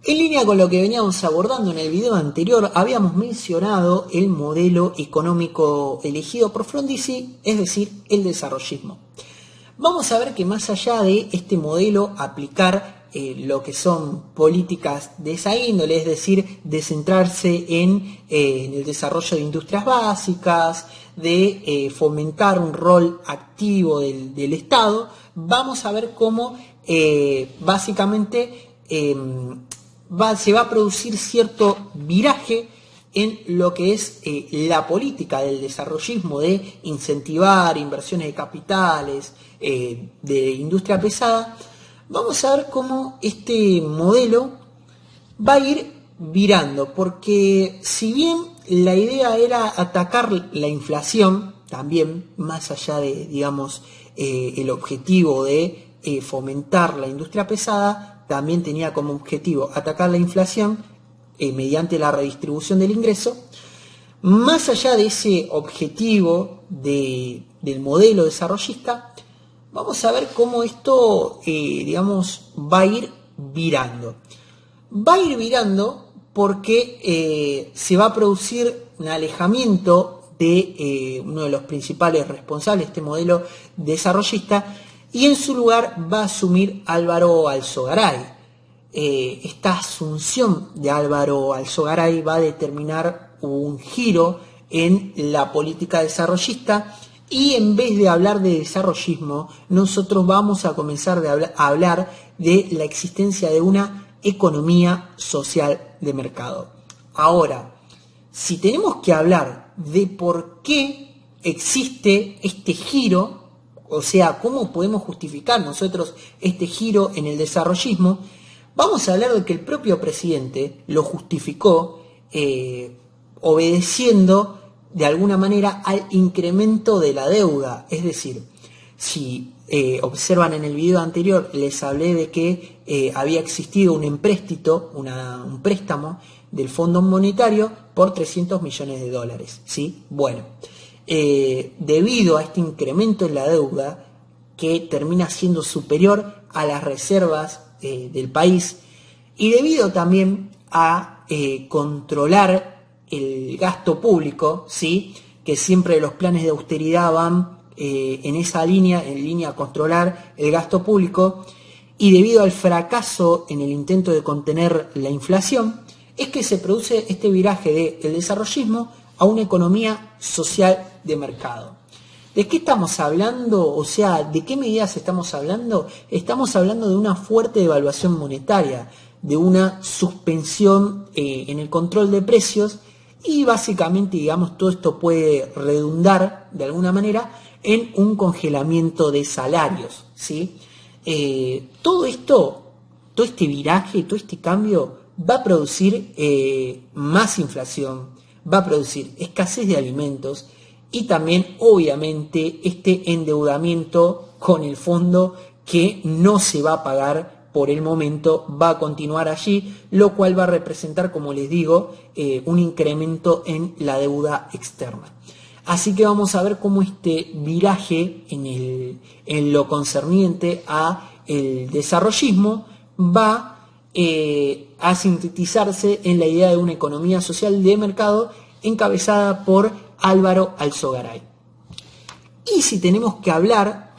En línea con lo que veníamos abordando en el video anterior, habíamos mencionado el modelo económico elegido por Frondizi, es decir, el desarrollismo. Vamos a ver que más allá de este modelo aplicar lo que son políticas de esa índole, es decir, de centrarse en el desarrollo de industrias básicas, de fomentar un rol activo del Estado, vamos a ver cómo básicamente se va a producir cierto viraje en lo que es la política del desarrollismo, de incentivar inversiones de capitales, de industria pesada. Vamos a ver cómo este modelo va a ir virando, porque si bien la idea era atacar la inflación, también más allá de, digamos, el objetivo de fomentar la industria pesada, también tenía como objetivo atacar la inflación mediante la redistribución del ingreso. Más allá de ese objetivo del modelo desarrollista, vamos a ver cómo esto, digamos, va a ir virando. Va a ir virando porque se va a producir un alejamiento de uno de los principales responsables de este modelo desarrollista, y en su lugar va a asumir Álvaro Alzogaray. Esta asunción de Álvaro Alzogaray va a determinar un giro en la política desarrollista, y en vez de hablar de desarrollismo, nosotros vamos a comenzar a hablar de la existencia de una economía social de mercado. Ahora, si tenemos que hablar de por qué existe este giro, o sea, cómo podemos justificar nosotros este giro en el desarrollismo, vamos a hablar de que el propio presidente lo justificó obedeciendo de alguna manera al incremento de la deuda. Es decir, si observan en el video anterior, les hablé de que había existido un préstamo del Fondo Monetario por 300 millones de dólares. ¿Sí? Bueno, debido a este incremento en la deuda, que termina siendo superior a las reservas del país, y debido también a controlar el gasto público, ¿sí? Que siempre los planes de austeridad van en esa línea, en línea a controlar el gasto público, y debido al fracaso en el intento de contener la inflación, es que se produce este viraje del desarrollismo a una economía social de mercado. ¿De qué estamos hablando? O sea, ¿de qué medidas estamos hablando? Estamos hablando de una fuerte devaluación monetaria, de una suspensión en el control de precios, y básicamente, digamos, todo esto puede redundar de alguna manera en un congelamiento de salarios, ¿sí? Todo este viraje, todo este cambio va a producir más inflación, va a producir escasez de alimentos, y también, obviamente, este endeudamiento con el fondo que no se va a pagar por el momento, va a continuar allí, lo cual va a representar, como les digo, un incremento en la deuda externa. Así que vamos a ver cómo este viraje en lo concerniente a el desarrollismo va a sintetizarse en la idea de una economía social de mercado encabezada por Álvaro Alzogaray. Y si tenemos que hablar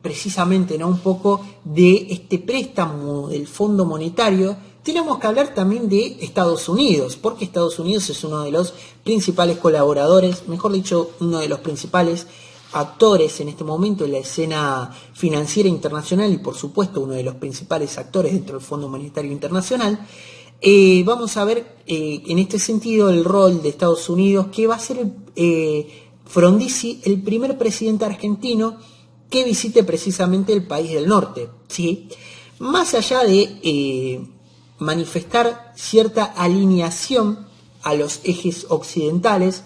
precisamente, ¿no?, un poco de este préstamo del Fondo Monetario, tenemos que hablar también de Estados Unidos, porque Estados Unidos es uno de los principales colaboradores, mejor dicho, uno de los principales actores en este momento en la escena financiera internacional, y por supuesto uno de los principales actores dentro del Fondo Monetario Internacional. Vamos a ver en este sentido el rol de Estados Unidos, que va a ser Frondizi el primer presidente argentino que visite precisamente el país del norte, ¿sí? Más allá de manifestar cierta alineación a los ejes occidentales,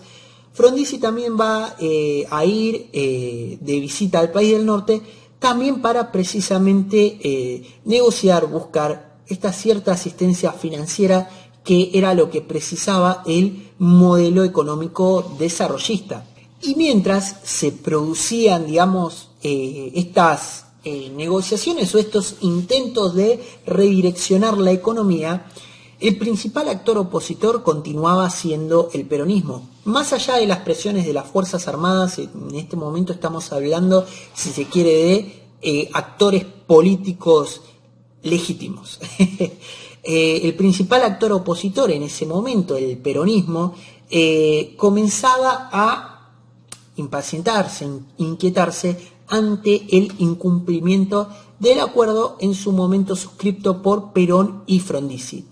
Frondizi también va a ir de visita al país del norte, también para precisamente negociar, buscar esta cierta asistencia financiera que era lo que precisaba el modelo económico desarrollista. Y mientras se producían, digamos, estas negociaciones o estos intentos de redireccionar la economía, el principal actor opositor continuaba siendo el peronismo. Más allá de las presiones de las Fuerzas Armadas, en este momento estamos hablando, si se quiere, de actores políticos legítimos. El principal actor opositor en ese momento, el peronismo, comenzaba a impacientarse, inquietarse ante el incumplimiento del acuerdo en su momento suscripto por Perón y Frondizi.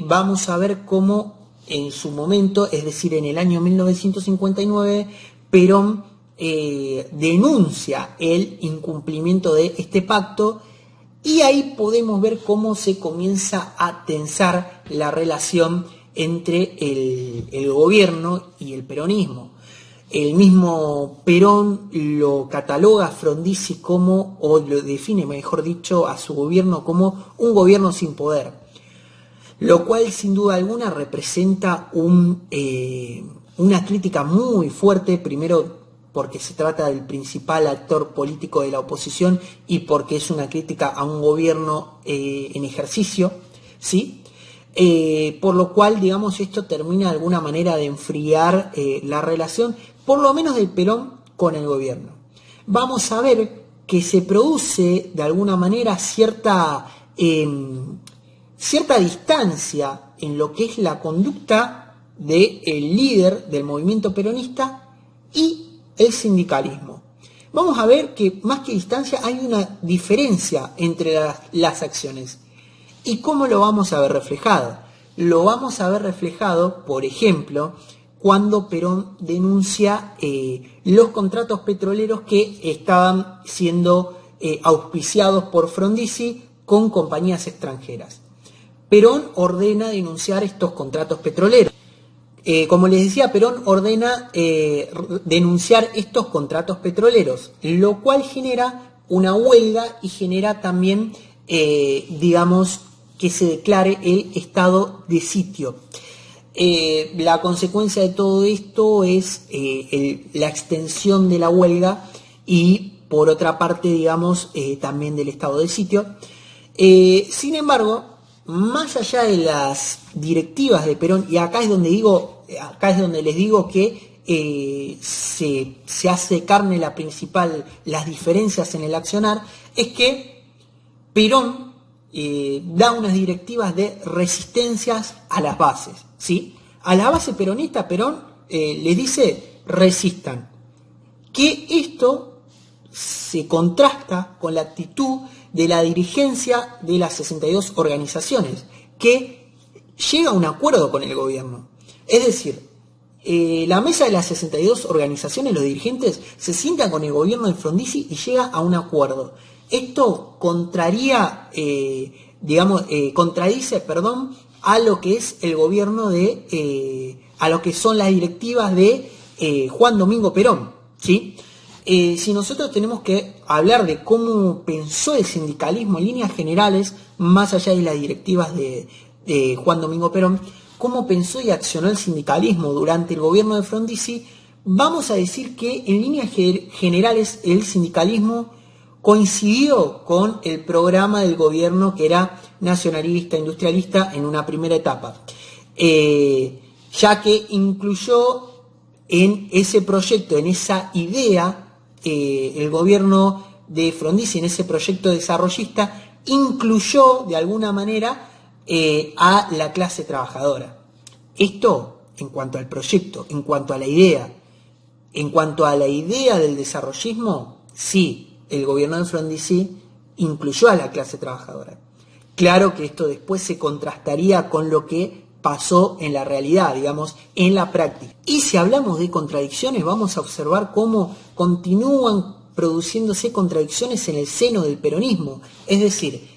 Vamos a ver cómo en su momento, es decir, en el año 1959, Perón denuncia el incumplimiento de este pacto, y ahí podemos ver cómo se comienza a tensar la relación entre el gobierno y el peronismo. El mismo Perón lo cataloga a Frondizi como, o lo define, mejor dicho, a su gobierno como un gobierno sin poder, lo cual sin duda alguna representa una crítica muy fuerte, primero porque se trata del principal actor político de la oposición y porque es una crítica a un gobierno en ejercicio, ¿sí? Por lo cual, digamos, esto termina de alguna manera de enfriar la relación, por lo menos del Perón con el gobierno. Vamos a ver que se produce de alguna manera cierta distancia en lo que es la conducta del líder del movimiento peronista y el sindicalismo. Vamos a ver que más que distancia hay una diferencia entre las acciones. ¿Y cómo lo vamos a ver reflejado? Lo vamos a ver reflejado, por ejemplo, cuando Perón denuncia los contratos petroleros que estaban siendo auspiciados por Frondizi con compañías extranjeras. Perón ordena denunciar estos contratos petroleros. Como les decía, Perón ordena denunciar estos contratos petroleros, lo cual genera una huelga y genera también, digamos, que se declare el estado de sitio. La consecuencia de todo esto es la extensión de la huelga y, por otra parte, digamos, también del estado de sitio. Sin embargo, más allá de las directivas de Perón, y acá es donde les digo que se hace carne las diferencias en el accionar, es que Perón da unas directivas de resistencias a las bases, ¿sí? A la base peronista, Perón les dice: resistan. Que esto se contrasta con la actitud de la dirigencia de las 62 organizaciones, que llega a un acuerdo con el gobierno. Es decir, la mesa de las 62 organizaciones, los dirigentes, se sientan con el gobierno de Frondizi y llega a un acuerdo. Esto contradice a lo que es el gobierno a lo que son las directivas de Juan Domingo Perón, ¿sí? Si nosotros tenemos que hablar de cómo pensó el sindicalismo en líneas generales, más allá de las directivas de Juan Domingo Perón, cómo pensó y accionó el sindicalismo durante el gobierno de Frondizi, vamos a decir que en líneas generales el sindicalismo coincidió con el programa del gobierno, que era nacionalista, industrialista en una primera etapa, ya que incluyó en ese proyecto, en esa idea, el gobierno de Frondizi, en ese proyecto desarrollista, incluyó de alguna manera a la clase trabajadora. Esto en cuanto al proyecto, en cuanto a la idea. En cuanto a la idea del desarrollismo, sí, el gobierno de Frondizi incluyó a la clase trabajadora. Claro que esto después se contrastaría con lo que pasó en la realidad, digamos, en la práctica. Y si hablamos de contradicciones, vamos a observar cómo continúan produciéndose contradicciones en el seno del peronismo. Es decir,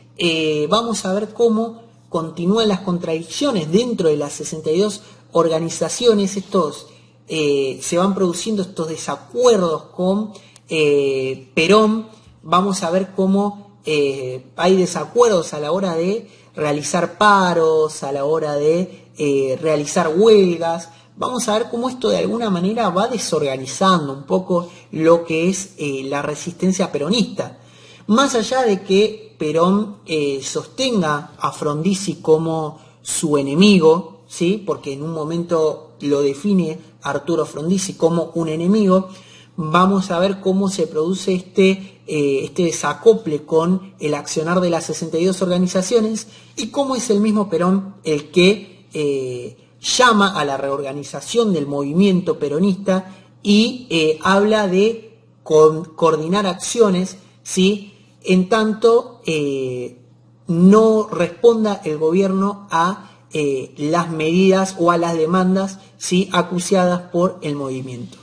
vamos a ver cómo continúan las contradicciones dentro de las 62 organizaciones. Se van produciendo estos desacuerdos con Perón. Vamos a ver cómo hay desacuerdos a la hora de realizar paros, a la hora de realizar huelgas. Vamos a ver cómo esto de alguna manera va desorganizando un poco lo que es la resistencia peronista. Más allá de que Perón sostenga a Frondizi como su enemigo, ¿sí? Porque en un momento lo define Arturo Frondizi como un enemigo, vamos a ver cómo se produce este desacople con el accionar de las 62 organizaciones y cómo es el mismo Perón el que llama a la reorganización del movimiento peronista y habla de coordinar acciones, ¿sí? En tanto no responda el gobierno a las medidas o a las demandas, ¿sí? Acuciadas por el movimiento.